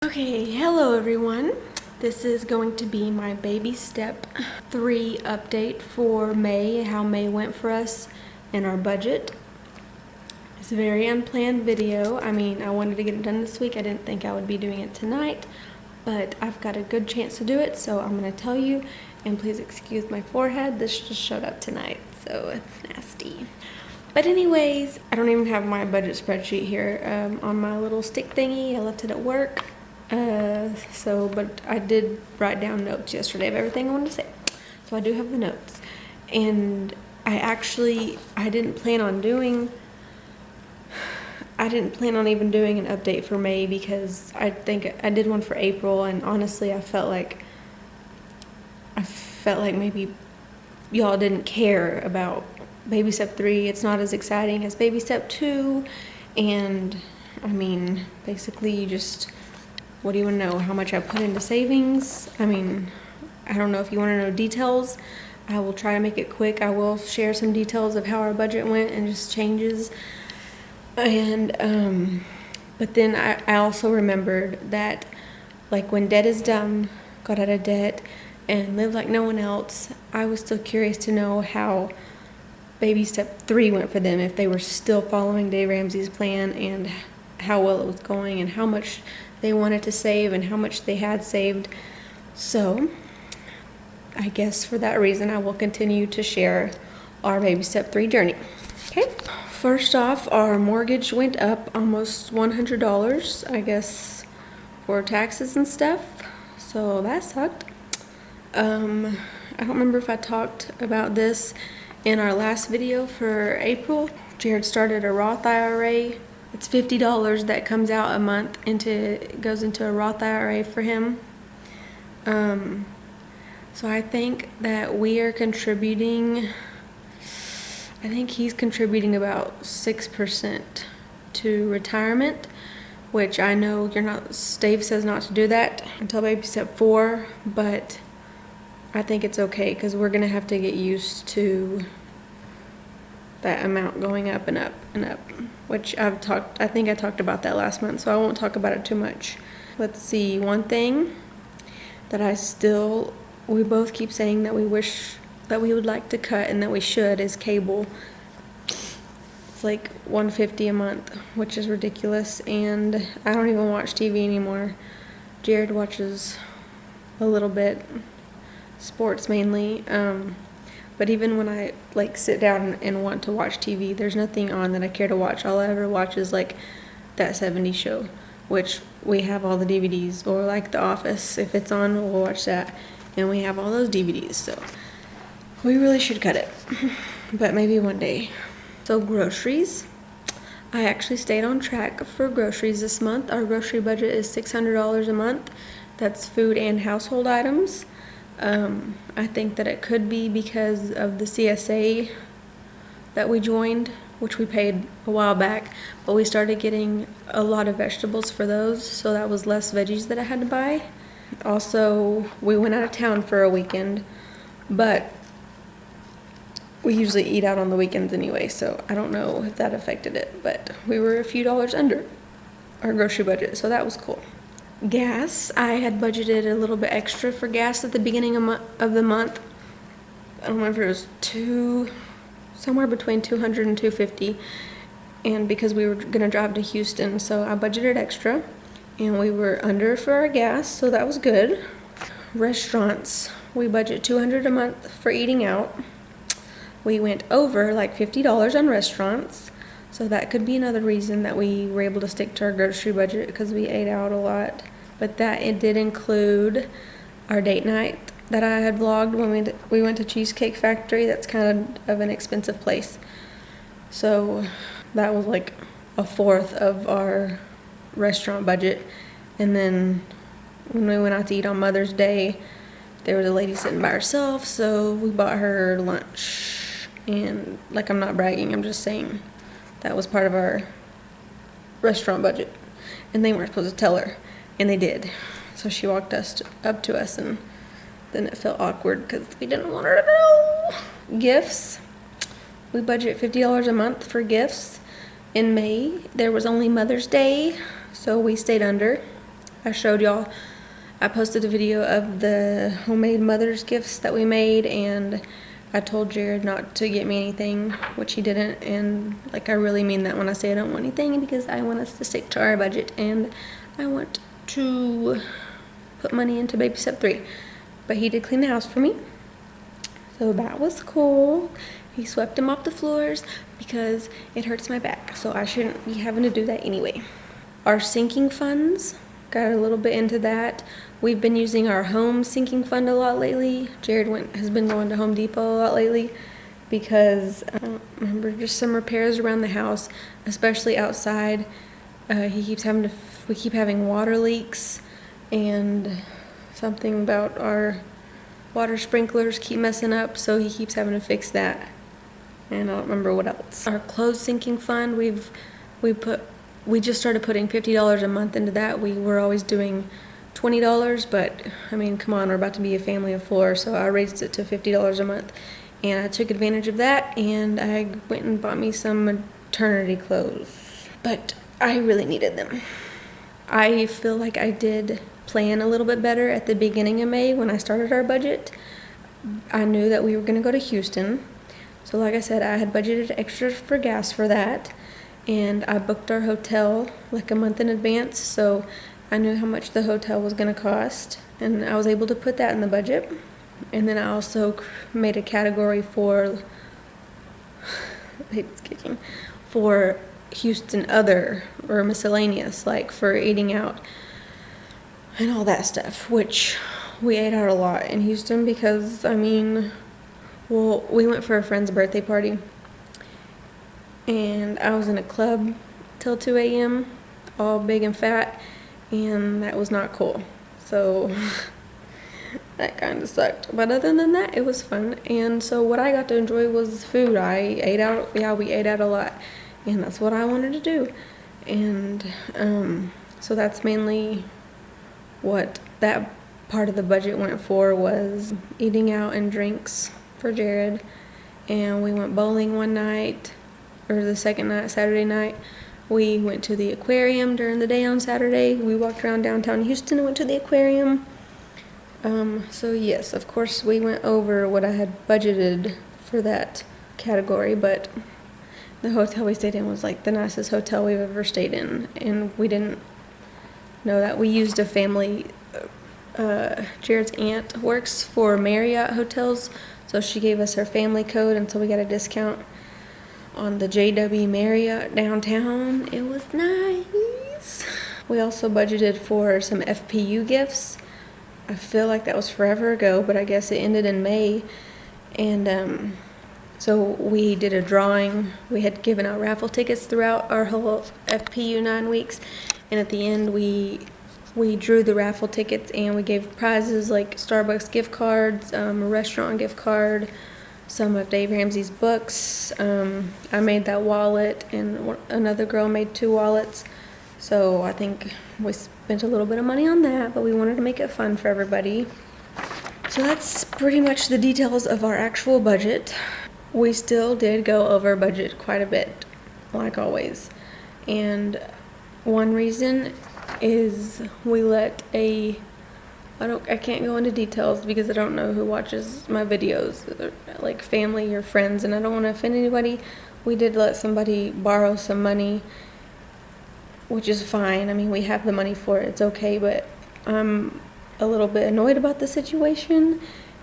Okay, hello everyone. This is going to be my baby step 3 update for May, how May went for us and our budget. It's a very unplanned video. I mean, I wanted to get it done this week. I didn't think I would be doing it tonight, but I've got a good chance to do it, so I'm going to tell you. And please excuse my forehead. This just showed up tonight, so it's nasty. But anyways, I don't even have my budget spreadsheet here on my little stick thingy. I left it at work. But I did write down notes yesterday of everything I wanted to say. So I do have the notes. And I didn't plan on even doing an update for May because I think I did one for April, and honestly I felt like maybe y'all didn't care about baby step 3. It's not as exciting as baby step 2, and I mean, basically you just, what do you want to know? How much I put into savings? I mean, I don't know if you want to know details. I will try to make it quick. I will share some details of how our budget went and just changes. And but then I also remembered that, like, when debt is done, got out of debt and lived like no one else, I was still curious to know how baby step 3 went for them, if they were still following Dave Ramsey's plan and how well it was going and how much they wanted to save and how much they had saved. So I guess for that reason I will continue to share our baby step 3 journey. Okay, first off, our mortgage went up almost $100, I guess, for taxes and stuff, so that sucked. I don't remember if I talked about this in our last video for April. Jared started a Roth IRA. It's $50 that comes out a month goes into a Roth IRA for him. So I think that we are contributing, I think he's contributing about 6% to retirement, which I know Dave says not to do that until baby step 4, but I think it's okay because we're gonna have to get used to that amount going up and up and up, which I think I talked about that last month, so I won't talk about it too much. Let's see, one thing that we both keep saying that we wish that we would like to cut and that we should is cable. It's like $150 a month, which is ridiculous, and I don't even watch TV anymore. Jared watches a little bit, sports mainly, but even when I like sit down and want to watch TV, there's nothing on that I care to watch. All I ever watch is like That 70s Show, which we have all the DVDs, or like The Office. If it's on, we'll watch that, and we have all those DVDs, so we really should cut it, but maybe one day. So groceries, I actually stayed on track for groceries this month. Our grocery budget is $600 a month. That's food and household items. I think that it could be because of the CSA that we joined, which we paid a while back, but we started getting a lot of vegetables for those, so that was less veggies that I had to buy. Also, we went out of town for a weekend, but we usually eat out on the weekends anyway, so I don't know if that affected it, but we were a few dollars under our grocery budget, so that was cool. Gas, I had budgeted a little bit extra for gas at the beginning of the month. I don't remember, it was somewhere between $200 and $250, and because we were gonna drive to Houston, so I budgeted extra, and we were under for our gas, so that was good. Restaurants, we budget $200 a month for eating out. We went over like $50 on restaurants, so that could be another reason that we were able to stick to our grocery budget, because we ate out a lot. But it did include our date night that I had vlogged when we went to Cheesecake Factory. That's kind of an expensive place, so that was like a fourth of our restaurant budget. And then when we went out to eat on Mother's Day, there was a lady sitting by herself, so we bought her lunch. And like, I'm not bragging, I'm just saying that was part of our restaurant budget, and they weren't supposed to tell her, and they did. So she walked up to us, and then it felt awkward because we didn't want her to know. Gifts, we budget $50 a month for gifts. In May, there was only Mother's Day, so we stayed under. I showed y'all. I posted a video of the homemade mother's gifts that we made, and I told Jared not to get me anything, which he didn't, and like I really mean that when I say I don't want anything, because I want us to stick to our budget and I want to put money into Baby Step 3. But he did clean the house for me, so that was cool. He swept them off the floors because it hurts my back, so I shouldn't be having to do that anyway. Our sinking funds, got a little bit into that. We've been using our home sinking fund a lot lately. Jared has been going to Home Depot a lot lately because I don't remember, just some repairs around the house, especially outside. We keep having water leaks, and something about our water sprinklers keep messing up, so he keeps having to fix that. And I don't remember what else. Our clothes sinking fund, we just started putting $50 a month into that. We were always doing $20, but I mean, come on, we're about to be a family of 4, so I raised it to $50 a month. And I took advantage of that, and I went and bought me some maternity clothes. But I really needed them. I feel like I did plan a little bit better at the beginning of May when I started our budget. I knew that we were going to go to Houston. So like I said, I had budgeted extra for gas for that. And I booked our hotel like a month in advance, so I knew how much the hotel was going to cost, and I was able to put that in the budget. And then I also made a category for Houston other, or miscellaneous, like for eating out and all that stuff, which we ate out a lot in Houston because, I mean, well, we went for a friend's birthday party, and I was in a club till 2 a.m., all big and fat, and that was not cool. So that kind of sucked. But other than that, it was fun. And so what I got to enjoy was food. We ate out a lot, and that's what I wanted to do. And so that's mainly what that part of the budget went for, was eating out and drinks for Jared. And we went bowling one night, or the second night, Saturday night. We went to the aquarium during the day on Saturday. We walked around downtown Houston and went to the aquarium. So yes, of course we went over what I had budgeted for that category, but the hotel we stayed in was like the nicest hotel we've ever stayed in, and we didn't know that. We used a family, Jared's aunt works for Marriott hotels, so she gave us her family code, and so we got a discount on the JW Marriott downtown. It was nice. We also budgeted for some FPU gifts. I feel like that was forever ago, but I guess it ended in May. And so we did a drawing. We had given out raffle tickets throughout our whole FPU 9 weeks. And at the end, we drew the raffle tickets, and we gave prizes like Starbucks gift cards, a restaurant gift card, some of Dave Ramsey's books. I made that wallet, and another girl made 2 wallets. So I think we spent a little bit of money on that, but we wanted to make it fun for everybody. So that's pretty much the details of our actual budget. We still did go over budget quite a bit, like always. And one reason is we let I can't go into details because I don't know who watches my videos, like family or friends, and I don't want to offend anybody. We did let somebody borrow some money, which is fine. I mean, we have the money for it. It's okay, but I'm a little bit annoyed about the situation,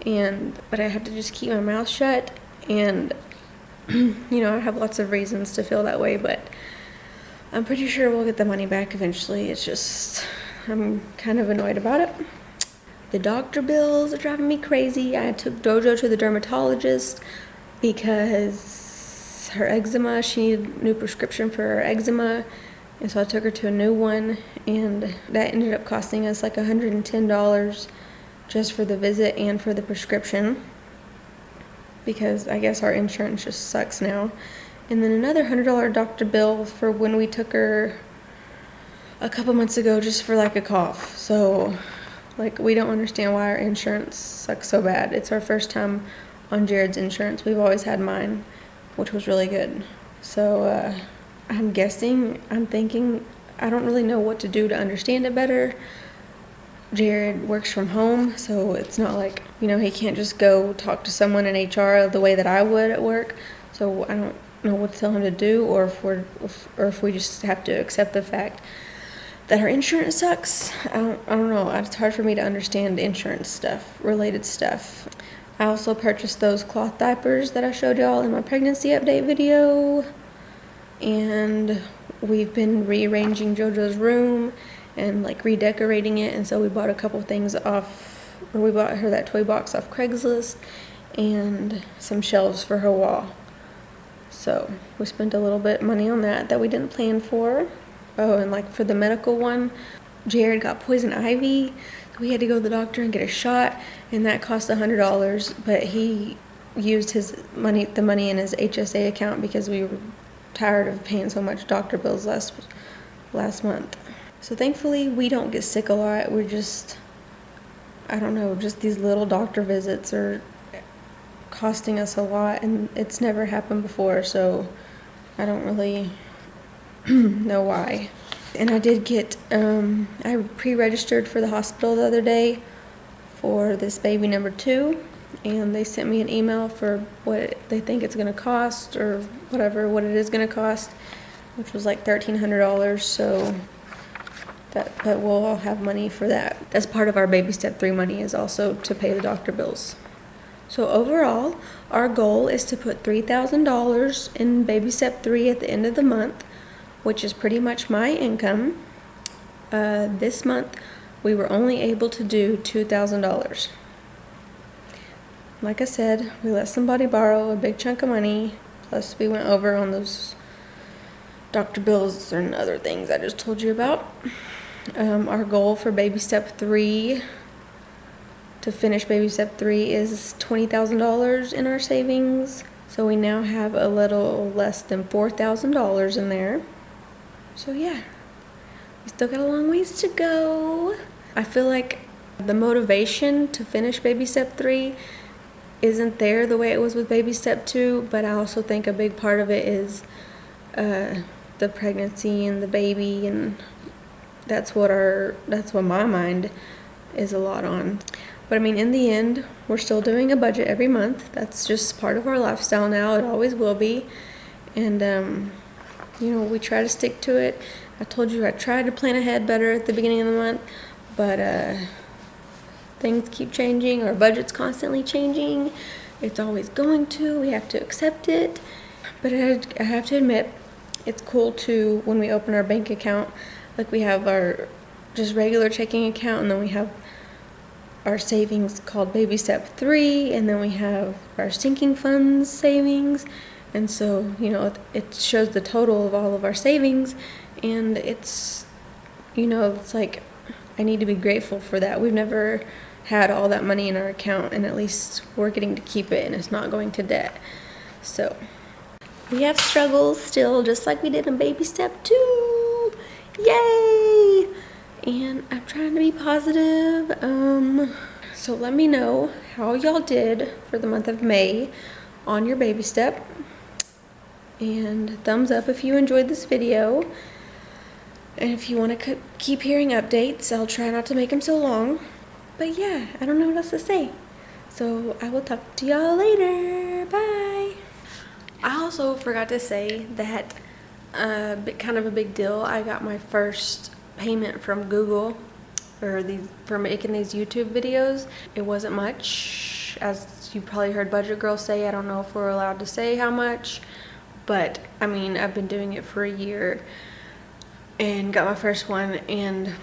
but I have to just keep my mouth shut, and I have lots of reasons to feel that way, but I'm pretty sure we'll get the money back eventually. It's just, I'm kind of annoyed about it. The doctor bills are driving me crazy. I took Dojo to the dermatologist because her eczema, she needed a new prescription for her eczema, and so I took her to a new one, and that ended up costing us like $110 just for the visit and for the prescription, because I guess our insurance just sucks now. And then another $100 doctor bill for when we took her a couple months ago just for like a cough. So like, we don't understand why our insurance sucks so bad. It's our first time on Jared's insurance. We've always had mine, which was really good. So I'm thinking, I don't really know what to do to understand it better. Jared works from home, so it's not like, he can't just go talk to someone in HR the way that I would at work. So I don't know what to tell him to do, or if we just have to accept the fact that our insurance sucks. I don't know. It's hard for me to understand insurance stuff, related stuff. I also purchased those cloth diapers that I showed y'all in my pregnancy update video. And we've been rearranging JoJo's room and like redecorating it, and so we bought a couple things we bought her that toy box off Craigslist and some shelves for her wall. So we spent a little bit of money on that we didn't plan for. Oh, and like for the medical one, Jared got poison ivy. We had to go to the doctor and get a shot, and that cost $100, but he used the money in his HSA account because we were tired of paying so much doctor bills last month. So thankfully we don't get sick a lot. We're just, I don't know, just these little doctor visits are costing us a lot, and it's never happened before, so I don't really know why. And I did get, I pre-registered for the hospital the other day for this baby number 2, and they sent me an email for what they think it's going to cost, or what it is going to cost, which was like $1,300, so but we'll all have money for that. That's part of our baby step 3 money, is also to pay the doctor bills. So overall, our goal is to put $3,000 in baby step 3 at the end of the month, which is pretty much my income. This month, we were only able to do $2,000. Like I said, we let somebody borrow a big chunk of money, plus we went over on those doctor bills and other things I just told you about. Our goal for baby step 3, to finish baby step 3, is $20,000 in our savings. So we now have a little less than $4,000 in there. So yeah, we still got a long ways to go. I feel like the motivation to finish baby step 3 isn't there the way it was with baby step 2, but I also think a big part of it is the pregnancy and the baby, and that's what my mind is a lot on. But I mean, in the end, we're still doing a budget every month. That's just part of our lifestyle now. It always will be. And we try to stick to it. I told you I tried to plan ahead better at the beginning of the month, but things keep changing. Our budget's constantly changing. It's always going to. We have to accept it. But I have to admit, it's cool too when we open our bank account. Like, we have our just regular checking account, and then we have our savings called baby step 3, and then we have our sinking funds savings. And so, it shows the total of all of our savings, and it's like, I need to be grateful for that. We've never had all that money in our account, and at least we're getting to keep it, and it's not going to debt. So we have struggles still, just like we did in baby step 2. Yay! And I'm trying to be positive. So let me know how y'all did for the month of May on your baby step. And thumbs up if you enjoyed this video. And if you want to keep hearing updates, I'll try not to make them so long. But yeah, I don't know what else to say. So I will talk to y'all later. Bye. I also forgot to say that kind of a big deal. I got my first payment from Google for making these YouTube videos. It wasn't much, as you probably heard Budget Girl say. I don't know if we're allowed to say how much, but I mean, I've been doing it for a year and got my first one, and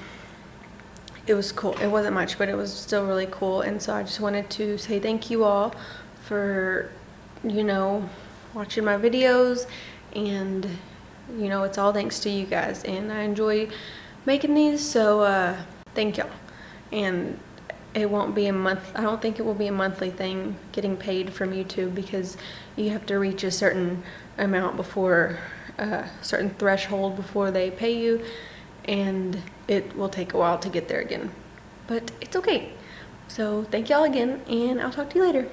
it was cool. It wasn't much, but it was still really cool. And so I just wanted to say thank you all for watching my videos, and it's all thanks to you guys, and I enjoy making these, so thank y'all. And it won't be a month, I don't think it will be a monthly thing, getting paid from YouTube, because you have to reach a certain amount before certain threshold before they pay you, and it will take a while to get there again, but it's okay. So thank y'all again, and I'll talk to you later.